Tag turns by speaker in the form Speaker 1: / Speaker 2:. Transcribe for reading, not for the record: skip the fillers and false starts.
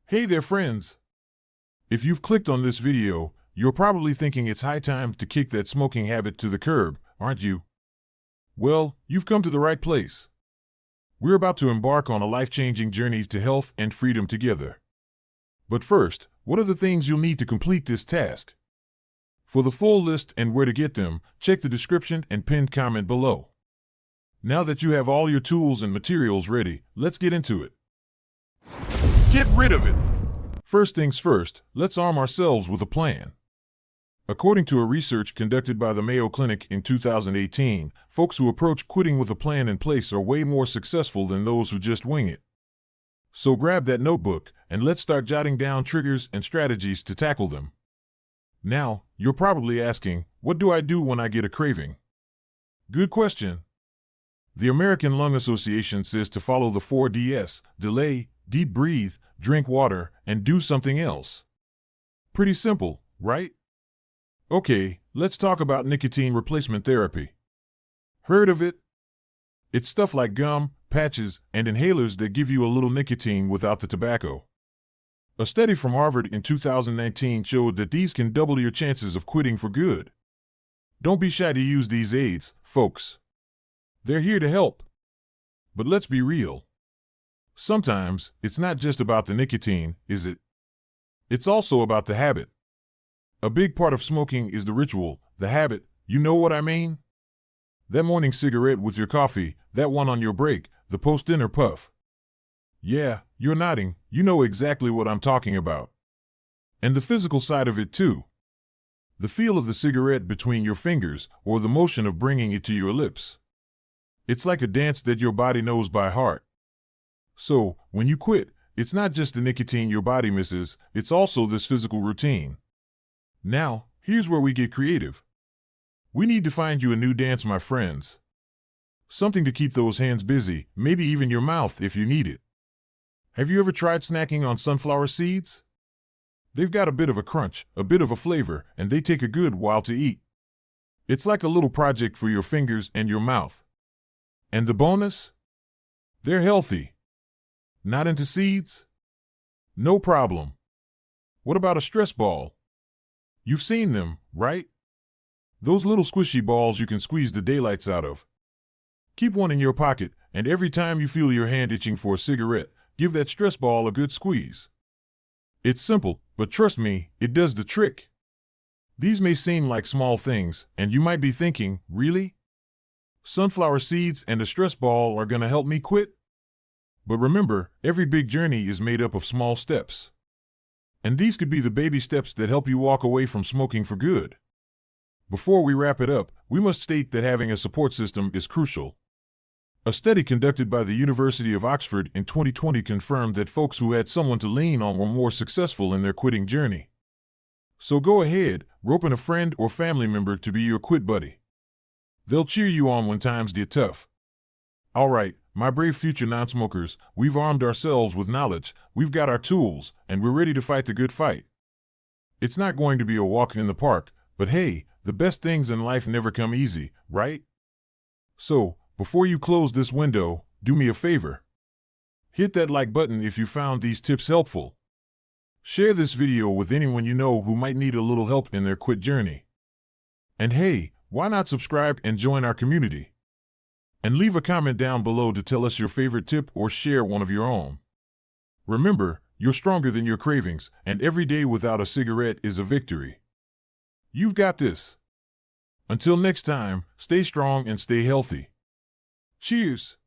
Speaker 1: Hey there, friends! If you've clicked on this video, you're probably thinking it's high time to kick that smoking habit to the curb, aren't you? Well, you've come to the right place. We're about to embark on a life-changing journey to health and freedom together. But first, what are the things you'll need to complete this task? For the full list and where to get them, check the description and pinned comment below. Now that you have all your tools and materials ready, let's get into it. Get rid of it! First things first, let's arm ourselves with a plan. According to a research conducted by the Mayo Clinic in 2018, folks who approach quitting with a plan in place are way more successful than those who just wing it. So grab that notebook and let's start jotting down triggers and strategies to tackle them. Now, you're probably asking, what do I do when I get a craving? Good question. The American Lung Association says to follow the 4Ds: delay, deep breathe, drink water, and do something else. Pretty simple, right? Okay, let's talk about nicotine replacement therapy. Heard of it? It's stuff like gum, patches, and inhalers that give you a little nicotine without the tobacco. A study from Harvard in 2019 showed that these can double your chances of quitting for good. Don't be shy to use these aids, folks. They're here to help. But let's be real. Sometimes, it's not just about the nicotine, is it? It's also about the habit. A big part of smoking is the ritual, the habit, you know what I mean? That morning cigarette with your coffee, that one on your break, the post-dinner puff. Yeah, you're nodding, you know exactly what I'm talking about. And the physical side of it too. The feel of the cigarette between your fingers, or the motion of bringing it to your lips. It's like a dance that your body knows by heart. So, when you quit, it's not just the nicotine your body misses, it's also this physical routine. Now, here's where we get creative. We need to find you a new dance, my friends. Something to keep those hands busy, maybe even your mouth if you need it. Have you ever tried snacking on sunflower seeds? They've got a bit of a crunch, a bit of a flavor, and they take a good while to eat. It's like a little project for your fingers and your mouth. And the bonus? They're healthy. Not into seeds? No problem. What about a stress ball? You've seen them, right? Those little squishy balls you can squeeze the daylights out of. Keep one in your pocket, and every time you feel your hand itching for a cigarette, give that stress ball a good squeeze. It's simple, but trust me, it does the trick. These may seem like small things, and you might be thinking, really? Sunflower seeds and a stress ball are gonna help me quit? But remember, every big journey is made up of small steps. And these could be the baby steps that help you walk away from smoking for good. Before we wrap it up, we must state that having a support system is crucial. A study conducted by the University of Oxford in 2020 confirmed that folks who had someone to lean on were more successful in their quitting journey. So go ahead, rope in a friend or family member to be your quit buddy. They'll cheer you on when times get tough. All right, my brave future non-smokers, we've armed ourselves with knowledge, we've got our tools, and we're ready to fight the good fight. It's not going to be a walk in the park, but hey, the best things in life never come easy, right? So, before you close this window, do me a favor. Hit that like button if you found these tips helpful. Share this video with anyone you know who might need a little help in their quit journey. And hey, why not subscribe and join our community? And leave a comment down below to tell us your favorite tip or share one of your own. Remember, you're stronger than your cravings, and every day without a cigarette is a victory. You've got this. Until next time, stay strong and stay healthy. Cheers!